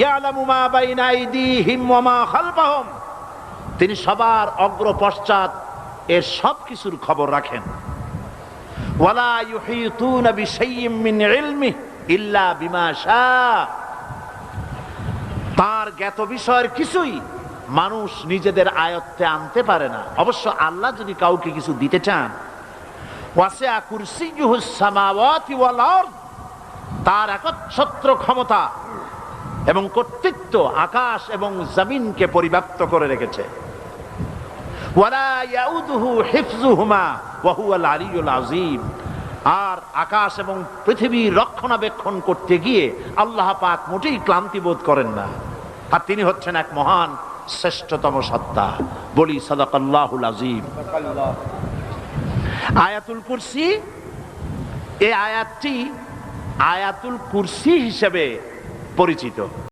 ইয়ালামু মা বাইনা আইদিহিম ওয়া মা খালফাহুম, তিনি সবার অগ্র পশ্চাৎ এর সব কিছুর খবর রাখেন। ওয়ালা ইউহিতুনা বিশাইইম মিন ইলমিহি ইল্লা বিমা শাআ, তার জ্ঞাত বিষয়ের কিছুই মানুষ নিজেদের আয়ত্তে আনতে পারে না। অবশ্য আল্লাহ যদি কাউকে কিছু দিতে চান, ওয়াসিআ কুরসিয়্যুহুস সামাওয়াতি ওয়াল আরদ, তার একচ্ছত্র ক্ষমতা এবং কর্তৃত্ব আকাশ এবং জমিনকে পরিব্যাপ্ত করে রেখেছে। ওয়ালা ইয়াউদুহু হিফযুহুমা ওয়া হুয়াল আলিয়্যুল আযীম, আর আকাশ এবং পৃথিবীর রক্ষণাবেক্ষণ করতে গিয়ে আল্লাহ পাক মোটেই ক্লান্তি বোধ করেন না, আর তিনি হচ্ছেন এক মহান শ্রেষ্ঠতম সত্তা। বলি সাদাকাল্লাহুল আযীম। আয়াতুল কুরসি, এই আয়াতটি আয়াতুল কুরসি হিসেবে পরিচিত।